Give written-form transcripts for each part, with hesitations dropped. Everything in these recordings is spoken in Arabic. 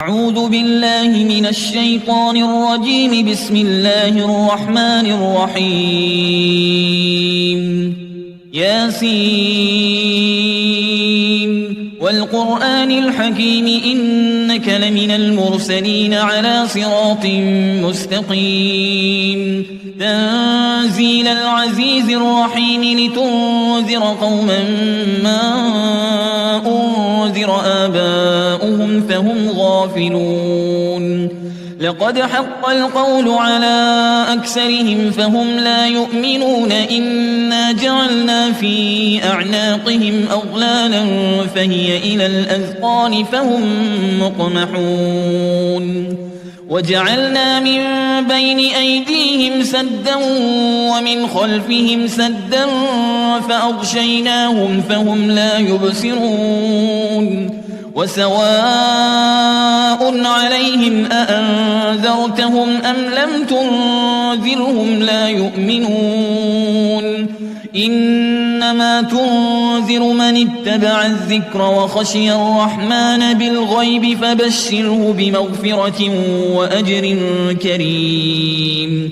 أعوذ بالله من الشيطان الرجيم. بسم الله الرحمن الرحيم. ياسين والقرآن الحكيم إنك لمن المرسلين على صراط مستقيم. تنزيل العزيز الرحيم لتنذر قوما ما أنذر آباؤهم فهم غافلون. لقد حق القول على أكثرهم فهم لا يؤمنون. إنا جعلنا في أعناقهم أغلالا فهي إلى الأذقان فهم مقمحون. وجعلنا من بين أيديهم سدا ومن خلفهم سدا فأغشيناهم فهم لا يبصرون. وسواء عليهم أأنذرتهم أم لم تنذرهم لا يؤمنون. إنما تنذر من اتبع الذكر وخشي الرحمن بالغيب فبشره بمغفرة وأجر كريم.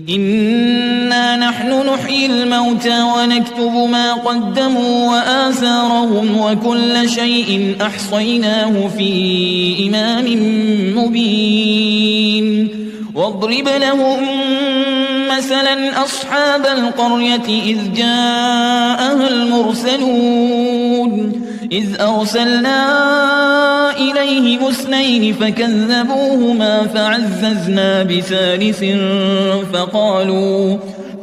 إنا نحن نحيي الموتى ونكتب ما قدموا وآثارهم وكل شيء أحصيناه في إمام مبين. واضرب لهم مثلا أصحاب القرية إذ جاءها المرسلون. إذ أرسلنا إليهم اثنين فكذبوهما فعززنا بثالث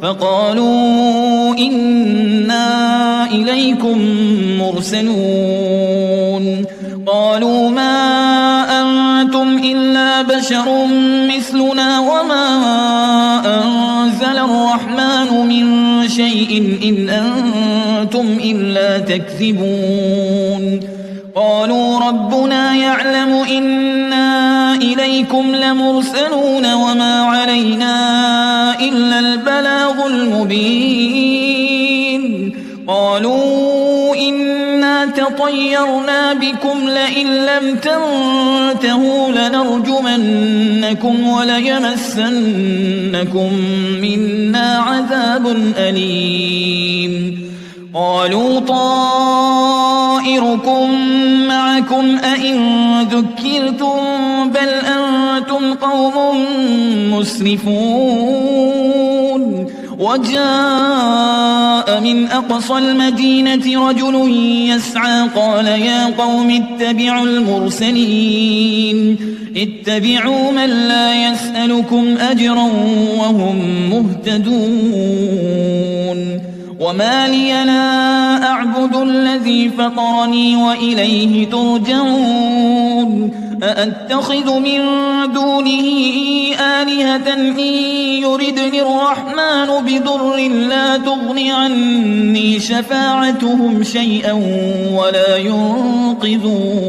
فقالوا إنا إليكم مرسلون. قالوا ما أنتم إلا بشر مثلنا وما أنزل الرحمن من شيء إن أنتم إلا تكذبون. قالوا ربنا يعلم إنا إليكم لمرسلون وما علينا إلا البلاغ المبين. قالوا إنا تطيرنا بكم لئن لم تنتهوا لنرجمنكم وليمسنكم منا عذاب أليم. قالوا طائركم معكم أئن ذكرتم بل أنتم قوم مسرفون. وجاء من أقصى المدينة رجل يسعى قال يا قوم اتبعوا المرسلين. اتبعوا من لا يسألكم أجرا وهم مهتدون. وما لي لا أعبد الذي فطرني وإليه ترجعون. أأتخذ من دونه آلهة إن يردني الرحمن بضر لا تغن عني شفاعتهم شيئا ولا ينقذون.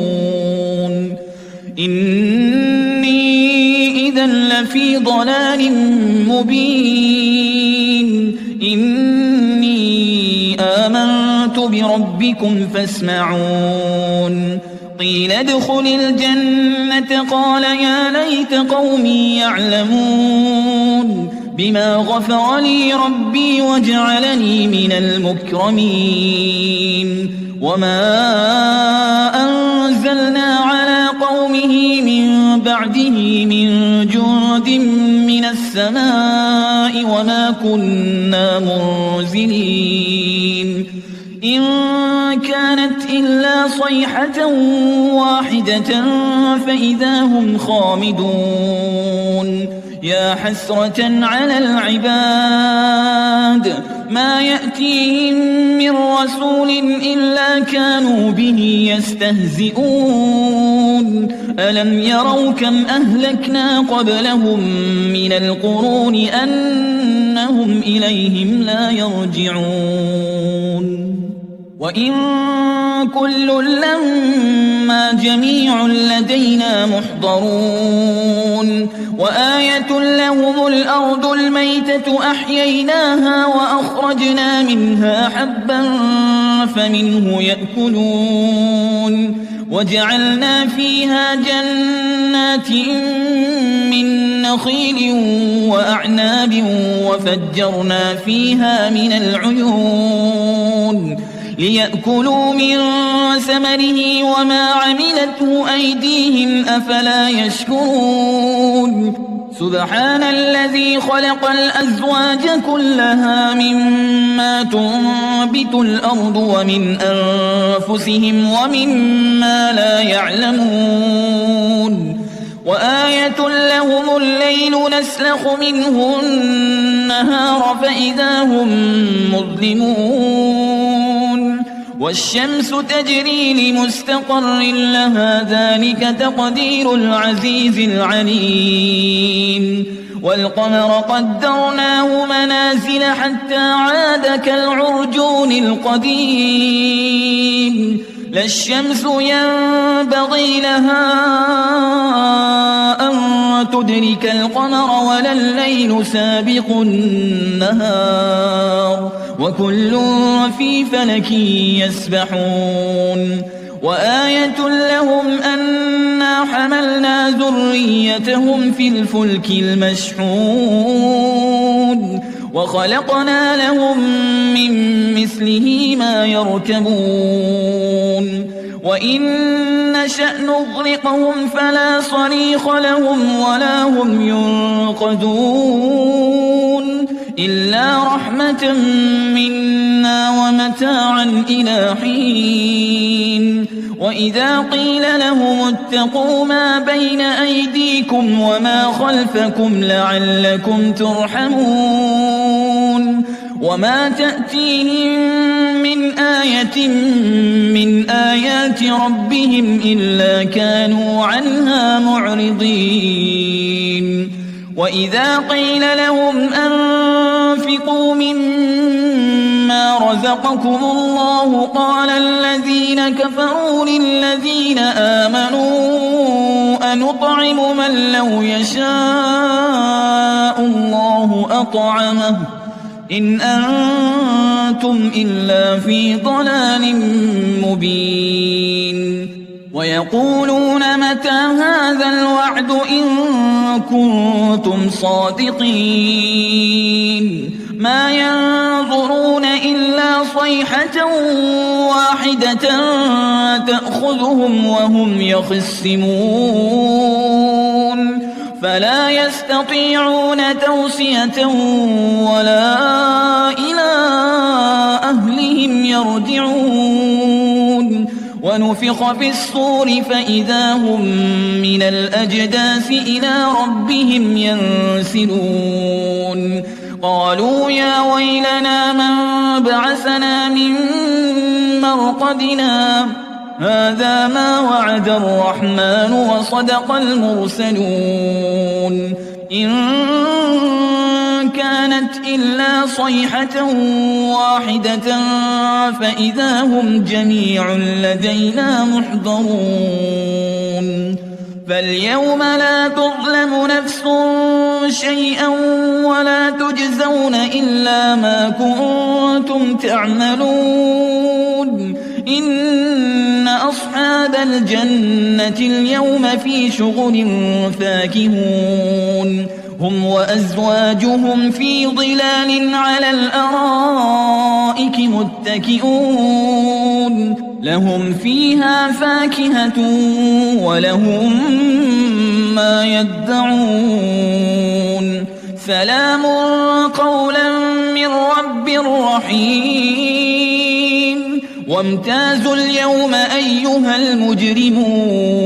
إني إذا لفي ضلال مبين. إني آمنت بربكم فاسمعون. قيل ادخل الجنة قال يا ليت قومي يعلمون بما غفر لي ربي وجعلني من المكرمين. وما أنزلنا على قومه من بعده من جند من السماء وما كنا منزلين. إن كانت إلا صيحة واحدة فإذا هم خامدون. يا حسرة على العباد ما يأتيهم من رسول إلا كانوا به يستهزئون. ألم يروا كم أهلكنا قبلهم من القرون أنهم إليهم لا يرجعون. وإن كل لما جميع لدينا محضرون. وآية لهم الأرض الميتة أحييناها وأخرجنا منها حبا فمنه يأكلون وجعلنا فيها جنات من نخيل وأعناب وفجرنا فيها من العيون ليأكلوا من ثمره وما عملته أيديهم أفلا يشكرون سبحان الذي خلق الأزواج كلها مما تنبت الأرض ومن أنفسهم ومما لا يعلمون وآية لهم الليل نسلخ منه النهار فإذا هم مظلمون والشمس تجري لمستقر لها ذلك تقدير العزيز العليم والقمر قدرناه منازل حتى عاد كالعرجون القديم لا الشمس ينبغي لها أن تدرك القمر ولا الليل سابق النهار وكل في فلك يسبحون وآية لهم أنا حملنا ذريتهم في الفلك المشحون وخلقنا لهم من مثله ما يركبون وإن نشأ نغرقهم فلا صريخ لهم ولا هم ينقذون إلا رحمة منا ومتاعا إلى حين وإذا قيل لهم اتقوا ما بين أيديكم وما خلفكم لعلكم ترحمون وما تأتيهم من آية من آيات ربهم إلا كانوا عنها معرضين وإذا قيل لهم أنفقوا مما رزقكم الله قال الذين كفروا للذين آمنوا أنطعم من لو يشاء الله أطعمه إن أنتم إلا في ضلال مبين ويقولون متى هذا الوعد إن كنتم صادقين ما ينظرون إلا صيحة واحدة تأخذهم وهم يخصمون فلا يستطيعون توصية ولا إلى أهلهم يرجعون ونفخ في الصور فإذا هم من الأجداث إلى ربهم ينسلون قالوا يا ويلنا من بعثنا من مرقدنا هذا ما وعد الرحمن وصدق المرسلون إن كانت إلا صيحة واحدة فإذا هم جميع لدينا محضرون فاليوم لا تظلم نفس شيئا ولا تجزون إلا ما كنتم تعملون إن أصحاب الجنة اليوم في شغل فاكهون هم وأزواجهم في ظلال على الأرائك متكئون لهم فيها فاكهة ولهم ما يدعون سلام قولا من رب رحيم وامتازوا اليوم أيها المجرمون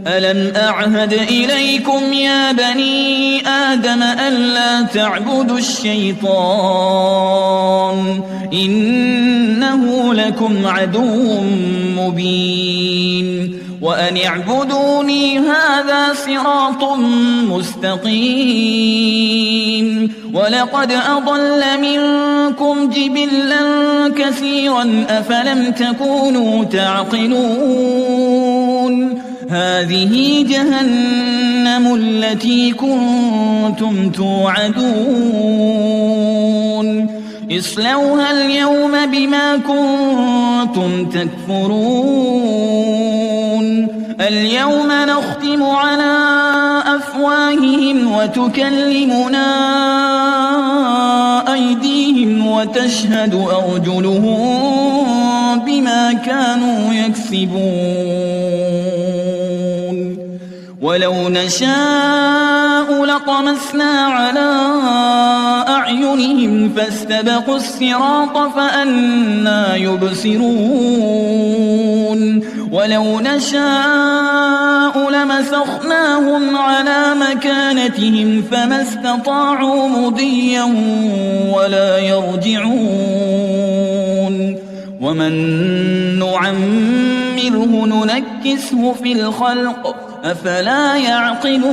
ألم أعهد إليكم يا بني آدم ألا تعبدوا الشيطان إنه لكم عدو مبين وأن اعبدوني هذا صراط مستقيم ولقد أضل منكم جبلا كثيرا أفلم تكونوا تعقلون هذه جهنم التي كنتم توعدون اصلوها اليوم بما كنتم تكفرون اليوم نختم على أفواههم وتكلمنا أيديهم وتشهد أرجلهم بما كانوا يكسبون ولو نشاء لطمسنا على أعينهم فاستبقوا الصراط فأنى يبصرون ولو نشاء لمسخناهم على مكانتهم فما استطاعوا مضيا ولا يرجعون ومن نعمره ننكسه في الخلق أفلا يعقلون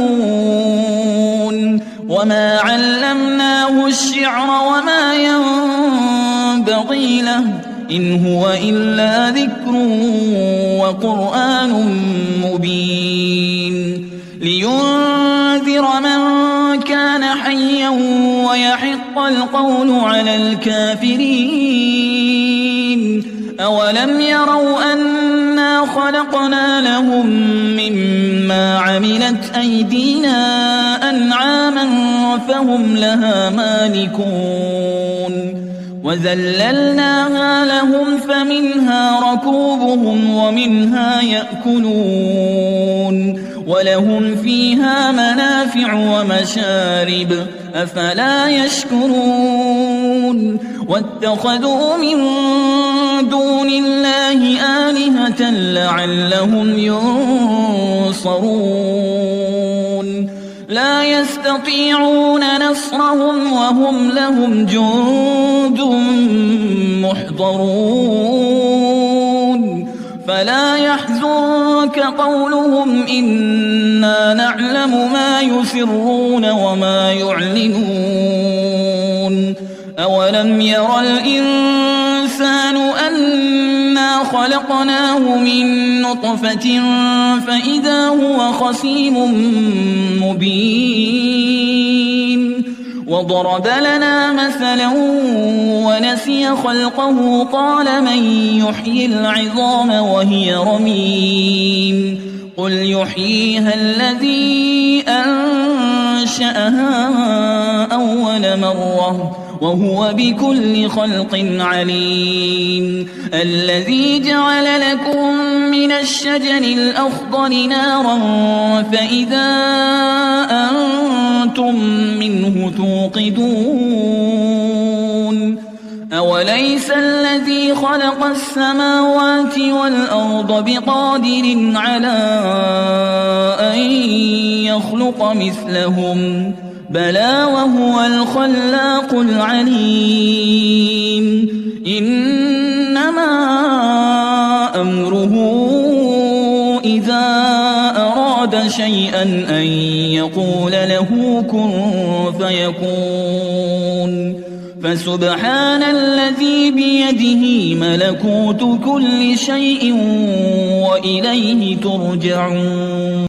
وما علمناه الشعر وما ينبغي له إن هو إلا ذكر وقرآن مبين لينذر من كان حيا ويحق القول على الكافرين أولم يروا أنا خلقنا لهم مما عملت أيدينا أنعاما فهم لها مالكون وذللناها لهم فمنها ركوبهم ومنها يأكلون ولهم فيها منافع ومشارب أفلا يشكرون واتخذوا من دون الله آلهة لعلهم ينصرون لا يستطيعون نصرهم وهم لهم جند محضرون فلا يحزنك قولهم إنا نعلم ما يسرون وما يعلنون أولم ير الإنسان أنا خلقناه من نطفة فإذا هو خصيم مبين وضرب لنا مثلا ونسي خلقه قال من يحيي العظام وهي رميم قل يحييها الذي أنشأها أول مرة وهو بكل خلق عليم الذي جعل لكم من الشجر الأخضر نارا فإذا أنتم منه توقدون أوليس الذي خلق السماوات والأرض بقادر على أن يخلق مثلهم بلى وهو الخلاق العليم إنما أمره إذا أراد شيئا أن يقول له كن فيكون فسبحان الذي بيده ملكوت كل شيء وإليه ترجعون